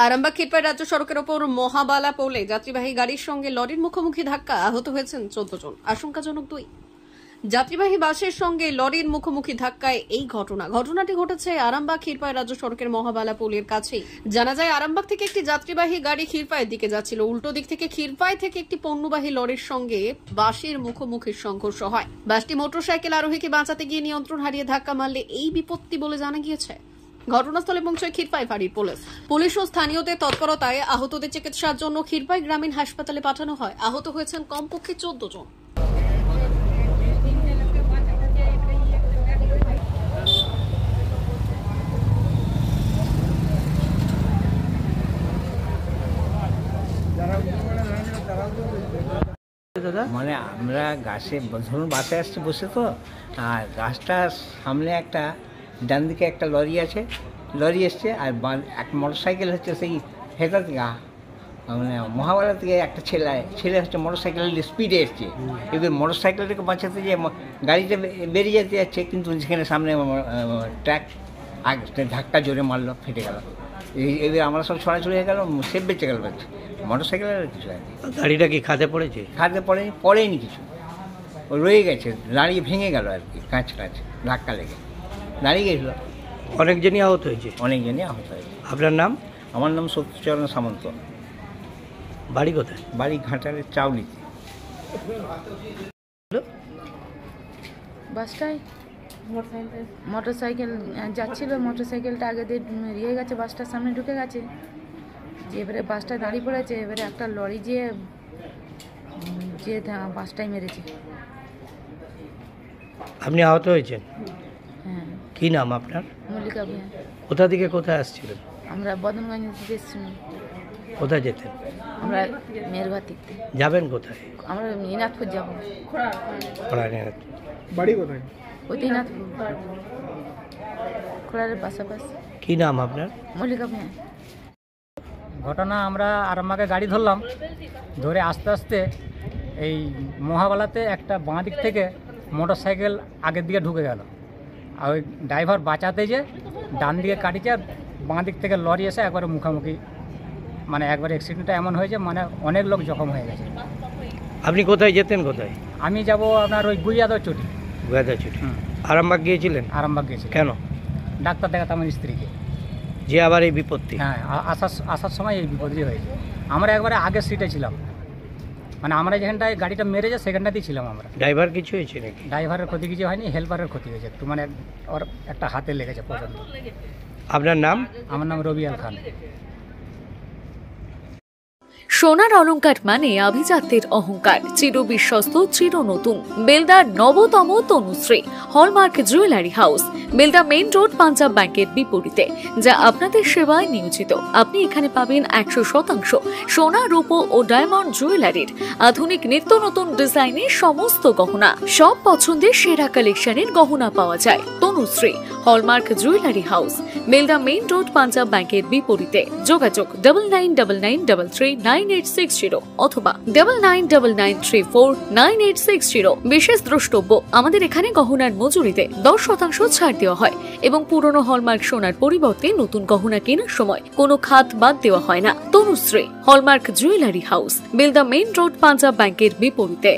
আরামবাগ ক্ষীরপাই রাজ্য সড়কের ওপর মহাবালা পোলে যাত্রীবাহী গাড়ির সঙ্গে লরির মুখোমুখি ধাক্কা, আহত হয়েছেন 14 জন, আশঙ্কাজনক 2। যাত্রীবাহী বাসের সঙ্গে লরির মুখোমুখি ধাক্কায় এই ঘটনাটি ঘটেছে আরামবাগ ক্ষীরপাই রাজ্য সড়কের মহাবালা পোলের কাছেই। জানা যায়, আরামবাগ থেকে একটি যাত্রীবাহী গাড়ি ক্ষীরপাইয়ের দিকে যাচ্ছিল। উল্টো দিক থেকে ক্ষীরপাই থেকে একটি পণ্যবাহী লরির সঙ্গে বাসের মুখোমুখি সংঘর্ষ হয়। বাসটি মোটরসাইকেল আরোহীকে বাঁচাতে গিয়ে নিয়ন্ত্রণ হারিয়ে ধাক্কা মারলে এই বিপত্তি বলে জানা গিয়েছে। ঘটনাস্থলে পৌঁছয় ক্ষীরপাই ফাঁড়ির পুলিশ ও স্থানীয়দের তৎপরতায় আহতদের চিকিৎসার জন্য ক্ষীরপাই গ্রামীণ হাসপাতালে পাঠানো হয়। আহত হয়েছেন কমপক্ষে 14 জন। মানে আমরা গাছে ধরুন বাসে আসছি বসে, তো আর গাছটার সামনে একটা ডান দিকে একটা লরি এসছে, আর এক মোটরসাইকেল হচ্ছে সেই হেতা থেকে মানে মহাবালা থেকে একটা ছেলে হচ্ছে মোটরসাইকেলের স্পিডে এসছে। এবার মোটরসাইকেলটাকে বাঁচাতে যে গাড়িতে বেরিয়ে যেতে যাচ্ছে, কিন্তু সেখানে সামনে ট্রাক ধাক্কা জোরে মারলো, ফেটে গেল। এবার আমরা সব ছড়াছড়ি হয়ে গেল, সেফ বেঁচে গেল। মোটরসাইকেলের কিছু হয়, গাড়িটা কি খাদে পড়েছে? খাদে পড়েনি কিছু, ও রয়ে গেছে, দাঁড়িয়ে ভেঙে গেল আর কি, কাঁচ ধাক্কা লেগে দাঁড়িয়ে গেছিল। অনেকজনই আহত হয়েছে? অনেকজনই আহত হয়েছে। আপনার নাম? আমার নাম সত্যচরণ সামন্ত। বাড়ি কোথায়? বাড়ি ঘাটালের চাউলিতে। বাসটায় মোটরসাইকেল যাচ্ছিল, মোটরসাইকেলটা আগে দিয়ে ইয়ে গেছে, বাসটার সামনে ঢুকে গেছে। এবারে বাসটা দাঁড়িয়ে পড়েছে, এবারে একটা লরি যে বাসটাই মেরেছে। আপনি আহত হয়েছেন? হ্যাঁ। কি নাম আপনার? মল্লিকা ভূঁইয়া। কোথা থেকে কোথায় আসছিলেন? আমরা বদনগঞ্জ থেকে এসেছিলাম। কোথায় যেতেন? আমরা মেয়েরঘর থেকে। যাবেন কোথায়? আমরা ইনাথপুর যাবো। বাড়ি কোথায়? ওই ইনাথপুর, খোড়ারের পাশাপাশি। কি নাম আপনার? মল্লিকা ভূঁইয়া। ঘটনা, আমরা আরামবাগে গাড়ি ধরলাম, ধরে আস্তে আস্তে এই মহাবালাতে একটা বাঁ দিক থেকে মোটরসাইকেল আগের দিকে ঢুকে গেল, আর ওই ড্রাইভার বাঁচাতে যে ডান দিকে কাটিছে, আর বাঁ দিক থেকে লরি এসে একবারে মুখোমুখি, মানে একবারে অ্যাক্সিডেন্টটা এমন হয়েছে, মানে অনেক লোক জখম হয়ে গেছে। আপনি কোথায় যেতেন? কোথায়? আমি যাব আপনার ওই গুইয়াদর চটি। আরামবাগ গিয়েছিলেন? আরামবাগ গিয়েছি। কেন? ডাক্তার দেখাতাম আমার স্ত্রীকে। যে আবার এই বিপত্তি? হ্যাঁ, আসার সময় এই বিপত্তি হয়েছে। আমরা একবারে আগের সিটে ছিলাম, মানে আমরা যেখানটায় গাড়িটা মেরেছে সেখানটাতেই ছিলাম আমরা। ড্রাইভার কিছু হয়েছে নাকি? ড্রাইভারের ক্ষতি কিছু হয়নি, হেল্পারের ক্ষতি হয়েছে একটু, মানে ওর একটা হাতে লেগেছে পর্যন্ত। আপনার নাম? আমার নাম রবিয়াল খান। সোনার অলংকার মানে আভিজাত্যের অহংকার, চির বিশ্বস্ত, চির নতুন। বেলদার নবতম Tanushree hallmark jewellery house, Belda main road, Punjab ব্যাংকের বিপরীতে, যা আপনাদের সেবায় নিয়োজিত। আপনি এখানে পাবেন 100% সোনা, রূপো ও ডায়মন্ড জুয়েলারির আধুনিক নিত্য নতুন ডিজাইনের সমস্ত গহনা। সব পছন্দের সেরা কালেকশনের গহনা পাওয়া যায়। Tanushree hallmark jewellery house, Belda main road, Punjab ব্যাংকের বিপরীতে। যোগাযোগ 9999399860 অথবা 9999349860। বিশেষ দ্রষ্টব্য, আমাদের এখানে গহনার মজুরিতে 10% ছাড় দেওয়া হয় এবং পুরনো হলমার্ক সোনার পরিবর্তে নতুন গহনা কেনার সময় কোনো খাত বাদ দেওয়া হয় না। Tanushree hallmark jewellery house, Belda main road, Punjab ব্যাংকের বিপরীতে।